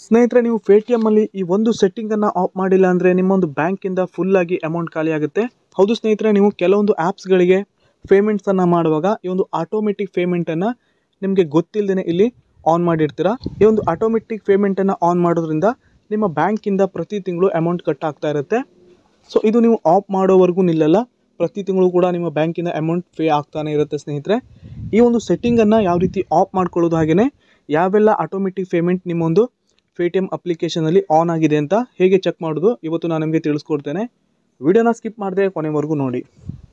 ಸ್ನೇಹಿತರೆ, ನೀವು ಪೇಟಿಎಂ ಅಲ್ಲಿ ಈ ಒಂದು ಸೆಟ್ಟಿಂಗ್ ಅನ್ನ ಆಫ್ ಮಾಡಿಲ್ಲ ಅಂದ್ರೆ ನಿಮ್ಮೊಂದು ಬ್ಯಾಂಕ್ ಇಂದ ಫುಲ್ ಆಗಿ ಅಮೌಂಟ್ ಖಾಲಿ ಆಗುತ್ತೆ. ಹೌದು ಸ್ನೇಹಿತರೆ, ನೀವು ಕೆಲವೊಂದು ಆಪ್ಸ್ ಗಳಿಗೆ ಪೇಮೆಂಟ್ಸ್ ಅನ್ನ ಮಾಡುವಾಗ ಈ ಒಂದು ಆಟೋಮೆಟಿಕ್ ಪೇಮೆಂಟ್ ಅನ್ನ ನಿಮಗೆ ಗೊತ್ತಿಲ್ಲದೇನೆ ಇಲ್ಲಿ ಆನ್ ಮಾಡಿರ್ತೀರಾ. ಈ ಒಂದು ಆಟೋಮೆಟಿಕ್ ಪೇಮೆಂಟ್ ಅನ್ನ ಆನ್ ಮಾಡೋದ್ರಿಂದ ನಿಮ್ಮ ಬ್ಯಾಂಕ್ ಇಂದ ಪ್ರತಿ ತಿಂಗಳು ಅಮೌಂಟ್ ಕಟ್ ಆಗ್ತಾ ಇರುತ್ತೆ. ಸೊ ಇದು ನೀವು ಆಫ್ ಮಾಡೋವರೆಗೂ ನಿಲ್ಲಲ್ಲ, ಪ್ರತಿ ತಿಂಗಳು ಕೂಡ ನಿಮ್ಮ ಬ್ಯಾಂಕಿನ ಅಮೌಂಟ್ ಪೇ ಆಗ್ತಾನೆ ಇರುತ್ತೆ. ಸ್ನೇಹಿತರೆ, ಈ ಒಂದು ಸೆಟ್ಟಿಂಗ್ ಅನ್ನ ಯಾವ ರೀತಿ ಆಫ್ ಮಾಡ್ಕೊಳ್ಳೋದು, ಹಾಗೇನೆ ಯಾವೆಲ್ಲ ಆಟೋಮೆಟಿಕ್ ಪೇಮೆಂಟ್ ನಿಮ್ಮೊಂದು ಪೇಟಿಎಂ ಅಪ್ಲಿಕೇಶನಲ್ಲಿ ಆನ್ ಆಗಿದೆ ಅಂತ ಹೇಗೆ ಚೆಕ್ ಮಾಡೋದು ಇವತ್ತು ನಾನು ನಿಮಗೆ ತಿಳಿಸ್ಕೊಡ್ತೇನೆ. ವಿಡಿಯೋನ ಸ್ಕಿಪ್ ಮಾಡದೆ ಕೊನೆವರೆಗೂ ನೋಡಿ.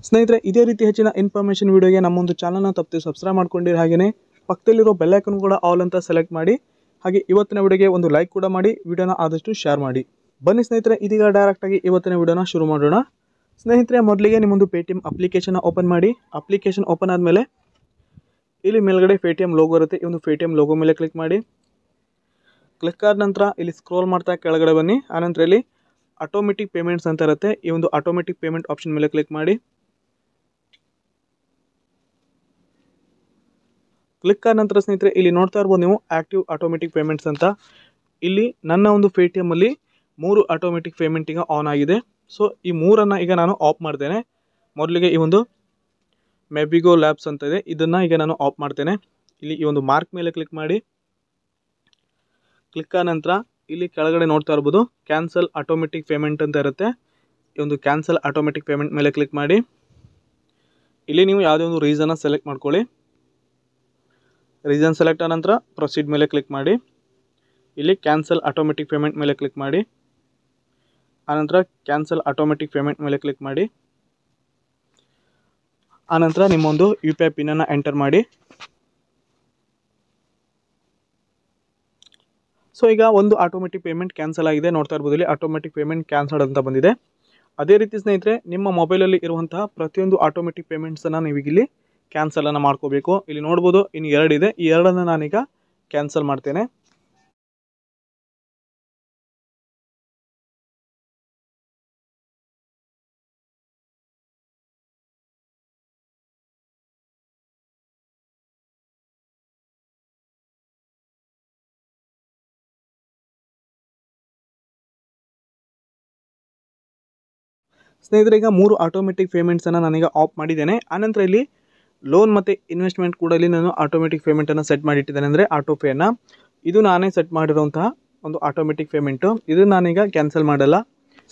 ಸ್ನೇಹಿತರೆ, ಇದೇ ರೀತಿ ಹೆಚ್ಚಿನ ಇನ್ಫಾರ್ಮೇಷನ್ ವಿಡಿಯೋಗೆ ನಮ್ಮೊಂದು ಚಾನಲ್ನ ತಪ್ಪದೆ ಸಬ್ಸ್ಕ್ರೈಬ್ ಮಾಡ್ಕೊಂಡಿರಿ. ಹಾಗೆಯೇ ಪಕ್ಕದಲ್ಲಿರೋ ಬೆಲ್ ಐಕನ್ ಕೂಡ ಆಲ್ ಅಂತ ಸೆಲೆಕ್ಟ್ ಮಾಡಿ. ಹಾಗೆ ಇವತ್ತಿನ ವಿಡಿಯೋಗೆ ಒಂದು ಲೈಕ್ ಕೂಡ ಮಾಡಿ, ವಿಡಿಯೋನ ಆದಷ್ಟು ಶೇರ್ ಮಾಡಿ. ಬನ್ನಿ ಸ್ನೇಹಿತರೆ, ಇದೀಗ ಡೈರೆಕ್ಟಾಗಿ ಇವತ್ತಿನ ವಿಡಿಯೋನ ಶುರು ಮಾಡೋಣ. ಸ್ನೇಹಿತರೆ, ಮೊದಲಿಗೆ ನಿಮ್ಮೊಂದು ಪೇಟಿಎಂ ಅಪ್ಲಿಕೇಶನ್ ಓಪನ್ ಮಾಡಿ. ಅಪ್ಲಿಕೇಶನ್ ಓಪನ್ ಆದಮೇಲೆ ಇಲ್ಲಿ ಮೇಲ್ಗಡೆ ಪೇಟಿಎಂ ಲೋಗೋ ಇರುತ್ತೆ. ಈ ಒಂದು ಪೇಟಿಎಂ ಲೋಗೋ ಮೇಲೆ ಕ್ಲಿಕ್ ಮಾಡಿ. ಕ್ಲಿಕ್ ಆದ ನಂತರ ಇಲ್ಲಿ ಸ್ಕ್ರೋಲ್ ಮಾಡ್ತಾ ಕೆಳಗಡೆ ಬನ್ನಿ. ಆನಂತರ ಇಲ್ಲಿ ಆಟೋಮೆಟಿಕ್ ಪೇಮೆಂಟ್ಸ್ ಅಂತ ಇರುತ್ತೆ. ಈ ಒಂದು ಆಟೋಮೆಟಿಕ್ ಪೇಮೆಂಟ್ ಆಪ್ಷನ್ ಮೇಲೆ ಕ್ಲಿಕ್ ಮಾಡಿ. ಕ್ಲಿಕ್ ಆದ ನಂತರ ಸ್ನೇಹಿತರೆ, ಇಲ್ಲಿ ನೋಡ್ತಾ ಇರ್ಬೋದು ನೀವು ಆಕ್ಟಿವ್ ಆಟೋಮೆಟಿಕ್ ಪೇಮೆಂಟ್ಸ್ ಅಂತ. ಇಲ್ಲಿ ನನ್ನ ಒಂದು ಪೇಟಿಎಂ ಅಲ್ಲಿ 3 ಆಟೋಮೆಟಿಕ್ ಪೇಮೆಂಟ್ ಈಗ ಆನ್ ಆಗಿದೆ. ಸೊ ಈ 3ಅನ್ನ ಈಗ ನಾನು ಆಫ್ ಮಾಡ್ತೇನೆ. ಮೊದಲಿಗೆ ಈ ಒಂದು ಮೆಬಿಗೋ ಲ್ಯಾಬ್ಸ್ ಅಂತ ಇದೆ, ಇದನ್ನ ಈಗ ನಾನು ಆಫ್ ಮಾಡ್ತೇನೆ. ಇಲ್ಲಿ ಈ ಒಂದು ಮಾರ್ಕ್ ಮೇಲೆ ಕ್ಲಿಕ್ ಮಾಡಿ. ಕ್ಲಿಕ್ ಆದ ನಂತರ ಇಲ್ಲಿ ಕೆಳಗಡೆ ನೋಡ್ತಾ ಇರ್ಬೋದು ಕ್ಯಾನ್ಸಲ್ ಆಟೋಮೆಟಿಕ್ ಪೇಮೆಂಟ್ ಅಂತ ಇರುತ್ತೆ. ಈ ಒಂದು ಕ್ಯಾನ್ಸಲ್ ಆಟೋಮೆಟಿಕ್ ಪೇಮೆಂಟ್ ಮೇಲೆ ಕ್ಲಿಕ್ ಮಾಡಿ. ಇಲ್ಲಿ ನೀವು ಯಾವುದೇ ಒಂದು ರೀಸನ್ನ ಸೆಲೆಕ್ಟ್ ಮಾಡ್ಕೊಳ್ಳಿ. ರೀಸನ್ ಸೆಲೆಕ್ಟ್ ಆದ ನಂತರ ಪ್ರೊಸೀಡ್ ಮೇಲೆ ಕ್ಲಿಕ್ ಮಾಡಿ. ಇಲ್ಲಿ ಕ್ಯಾನ್ಸಲ್ ಆಟೋಮೆಟಿಕ್ ಪೇಮೆಂಟ್ ಮೇಲೆ ಕ್ಲಿಕ್ ಮಾಡಿ. ಆನಂತರ ಕ್ಯಾನ್ಸಲ್ ಆಟೋಮೆಟಿಕ್ ಪೇಮೆಂಟ್ ಮೇಲೆ ಕ್ಲಿಕ್ ಮಾಡಿ. ಆನಂತರ ನಿಮ್ಮೊಂದು UPI ಪಿನ್ನನ್ನು ಎಂಟರ್ ಮಾಡಿ. ಸೊ ಈಗ ಒಂದು ಆಟೋಮೆಟಿಕ್ ಪೇಮೆಂಟ್ ಕ್ಯಾನ್ಸಲ್ ಆಗಿದೆ. ನೋಡ್ತಾ ಇರ್ಬೋದು ಇಲ್ಲಿ ಆಟೋಮೆಟಿಕ್ ಪೇಮೆಂಟ್ ಕ್ಯಾನ್ಸಲ್ಡ್ ಅಂತ ಬಂದಿದೆ. ಅದೇ ರೀತಿ ಸ್ನೇಹಿತರೆ, ನಿಮ್ಮ ಮೊಬೈಲಲ್ಲಿ ಇರುವಂತಹ ಪ್ರತಿಯೊಂದು ಆಟೋಮೆಟಿಕ್ ಪೇಮೆಂಟ್ಸನ್ನು ನೀವು ಇಲ್ಲಿ ಕ್ಯಾನ್ಸಲನ್ನು ಮಾಡ್ಕೋಬೇಕು. ಇಲ್ಲಿ ನೋಡ್ಬೋದು ಇನ್ನು 2 ಇದೆ. ಈ 2ಅನ್ನು ನಾನೀಗ ಕ್ಯಾನ್ಸಲ್ ಮಾಡ್ತೇನೆ. ಸ್ನೇಹಿತರೆ, ಈಗ 3 ಆಟೋಮೆಟಿಕ್ ಪೇಮೆಂಟ್ಸನ್ನು ನಾನೀಗ ಆಫ್ ಮಾಡಿದ್ದೇನೆ. ಆನಂತರ ಇಲ್ಲಿ ಲೋನ್ ಮತ್ತು ಇನ್ವೆಸ್ಟ್ಮೆಂಟ್ ಕೂಡ ಇಲ್ಲಿ ನಾನು ಆಟೋಮೆಟಿಕ್ ಪೇಮೆಂಟನ್ನು ಸೆಟ್ ಮಾಡಿಟ್ಟಿದ್ದೇನೆ, ಅಂದರೆ ಆಟೋ ಪೇಯನ್ನು. ಇದು ನಾನೇ ಸೆಟ್ ಮಾಡಿರೋಂತಹ ಒಂದು ಆಟೋಮೆಟಿಕ್ ಪೇಮೆಂಟು. ಇದು ನಾನೀಗ ಕ್ಯಾನ್ಸಲ್ ಮಾಡಲ್ಲ.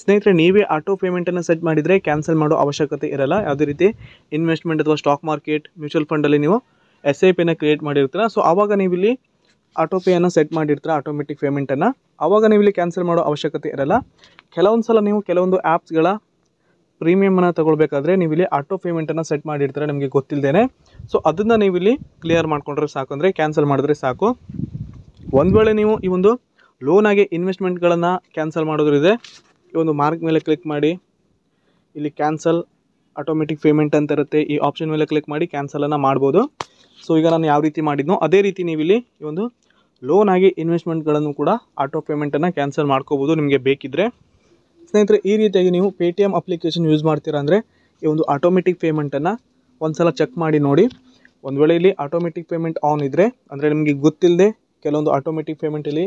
ಸ್ನೇಹಿತರೆ, ನೀವೇ ಆಟೋ ಪೇಮೆಂಟನ್ನು ಸೆಟ್ ಮಾಡಿದರೆ ಕ್ಯಾನ್ಸಲ್ ಮಾಡೋ ಅವಶ್ಯಕತೆ ಇರಲ್ಲ. ಯಾವುದೇ ರೀತಿ ಇನ್ವೆಸ್ಟ್ಮೆಂಟ್ ಅಥವಾ ಸ್ಟಾಕ್ ಮಾರ್ಕೆಟ್, ಮ್ಯೂಚುವಲ್ ಫಂಡಲ್ಲಿ ನೀವು SIPನ ಕ್ರಿಯೇಟ್ ಮಾಡಿರ್ತೀರ. ಸೊ ಆವಾಗ ನೀವು ಇಲ್ಲಿ ಆಟೋ ಪೇಯನ್ನು ಸೆಟ್ ಮಾಡಿರ್ತೀರ, ಆಟೋಮೆಟಿಕ್ ಪೇಮೆಂಟನ್ನು. ಆವಾಗ ನೀವು ಇಲ್ಲಿ ಕ್ಯಾನ್ಸಲ್ ಮಾಡೋ ಅವಶ್ಯಕತೆ ಇರಲ್ಲ. ಕೆಲವೊಂದು ಸಲ ನೀವು ಕೆಲವೊಂದು ಆ್ಯಪ್ಸ್ಗಳ ಪ್ರೀಮಿಯಮನ್ನು ತಗೊಳ್ಬೇಕಾದ್ರೆ ನೀವು ಇಲ್ಲಿ ಆಟೋ ಪೇಮೆಂಟನ್ನು ಸೆಟ್ ಮಾಡಿರ್ತಾರೆ ನಿಮಗೆ ಗೊತ್ತಿಲ್ಲದೇನೆ. ಸೊ ಅದನ್ನು ನೀವು ಇಲ್ಲಿ ಕ್ಲಿಯರ್ ಮಾಡ್ಕೊಂಡ್ರೆ ಸಾಕು, ಅಂದರೆ ಕ್ಯಾನ್ಸಲ್ ಮಾಡಿದ್ರೆ ಸಾಕು. ಒಂದು ವೇಳೆ ನೀವು ಈ ಒಂದು ಲೋನ್ ಆಗಿ ಇನ್ವೆಸ್ಟ್ಮೆಂಟ್ಗಳನ್ನು ಕ್ಯಾನ್ಸಲ್ ಮಾಡೋದ್ರಿದೆ, ಈ ಒಂದು ಮಾರ್ಕ್ ಮೇಲೆ ಕ್ಲಿಕ್ ಮಾಡಿ. ಇಲ್ಲಿ ಕ್ಯಾನ್ಸಲ್ ಆಟೋಮೆಟಿಕ್ ಪೇಮೆಂಟ್ ಅಂತ ಇರುತ್ತೆ, ಈ ಆಪ್ಷನ್ ಮೇಲೆ ಕ್ಲಿಕ್ ಮಾಡಿ ಕ್ಯಾನ್ಸಲನ್ನು ಮಾಡ್ಬೋದು. ಸೊ ಈಗ ನಾನು ಯಾವ ರೀತಿ ಮಾಡಿದ್ನೋ ಅದೇ ರೀತಿ ನೀವು ಇಲ್ಲಿ ಈ ಒಂದು ಲೋನ್ ಆಗಿ ಇನ್ವೆಸ್ಟ್ಮೆಂಟ್ಗಳನ್ನು ಕೂಡ ಆಟೋ ಪೇಮೆಂಟನ್ನು ಕ್ಯಾನ್ಸಲ್ ಮಾಡ್ಕೋಬೋದು ನಿಮಗೆ ಬೇಕಿದ್ದರೆ. ಸ್ನೇಹಿತರೆ, ಈ ರೀತಿಯಾಗಿ ನೀವು ಪೇಟಿಎಂ ಅಪ್ಲಿಕೇಶನ್ ಯೂಸ್ ಮಾಡ್ತೀರಾ ಅಂದರೆ ಈ ಒಂದು ಆಟೋಮೆಟಿಕ್ ಪೇಮೆಂಟನ್ನು ಒಂದು ಸಲ ಚೆಕ್ ಮಾಡಿ ನೋಡಿ. ಒಂದು ವೇಳೆ ಇಲ್ಲಿ ಆಟೋಮೆಟಿಕ್ ಪೇಮೆಂಟ್ ಆನ್ ಇದ್ದರೆ, ಅಂದರೆ ನಿಮಗೆ ಗೊತ್ತಿಲ್ಲದೆ ಕೆಲವೊಂದು ಆಟೋಮೆಟಿಕ್ ಪೇಮೆಂಟ್ ಇಲ್ಲಿ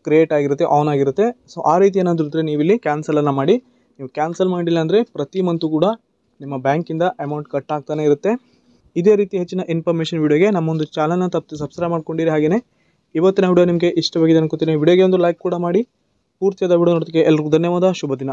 ಕ್ರಿಯೇಟ್ ಆಗಿರುತ್ತೆ, ಆನ್ ಆಗಿರುತ್ತೆ. ಸೊ ಆ ರೀತಿ ಏನಾದರೂ ಇದ್ದರೆ ನೀವು ಇಲ್ಲಿ ಕ್ಯಾನ್ಸಲನ್ನು ಮಾಡಿ. ನೀವು ಕ್ಯಾನ್ಸಲ್ ಮಾಡಿಲ್ಲ ಅಂದರೆ ಪ್ರತಿ ಮಂತು ಕೂಡ ನಿಮ್ಮ ಬ್ಯಾಂಕಿಂದ ಅಮೌಂಟ್ ಕಟ್ ಆಗ್ತಾನೆ ಇರುತ್ತೆ. ಇದೇ ರೀತಿ ಹೆಚ್ಚಿನ ಇನ್ಫಾರ್ಮೇಷನ್ ವಿಡಿಯೋಗೆ ನಮ್ಮೊಂದು ಚಾನಲ್ನ ತಪ್ಪದೆ ಸಬ್ಸ್ಕ್ರೈಬ್ ಮಾಡ್ಕೊಂಡಿರಿ. ಹಾಗೆಯೇ ಇವತ್ತಿನ ವಿಡಿಯೋ ನಿಮಗೆ ಇಷ್ಟವಾಗಿದೆ ಅನ್ಕೋತೀನಿ. ವಿಡಿಯೋಗೆ ಒಂದು ಲೈಕ್ ಕೂಡ ಮಾಡಿ. ಪೂರ್ತಿಯಾದ ವಿಡಿಯೋ ನೋಡೋದಕ್ಕೆ ಎಲ್ರಿಗೂ ಧನ್ಯವಾದ. ಶುಭ ದಿನ.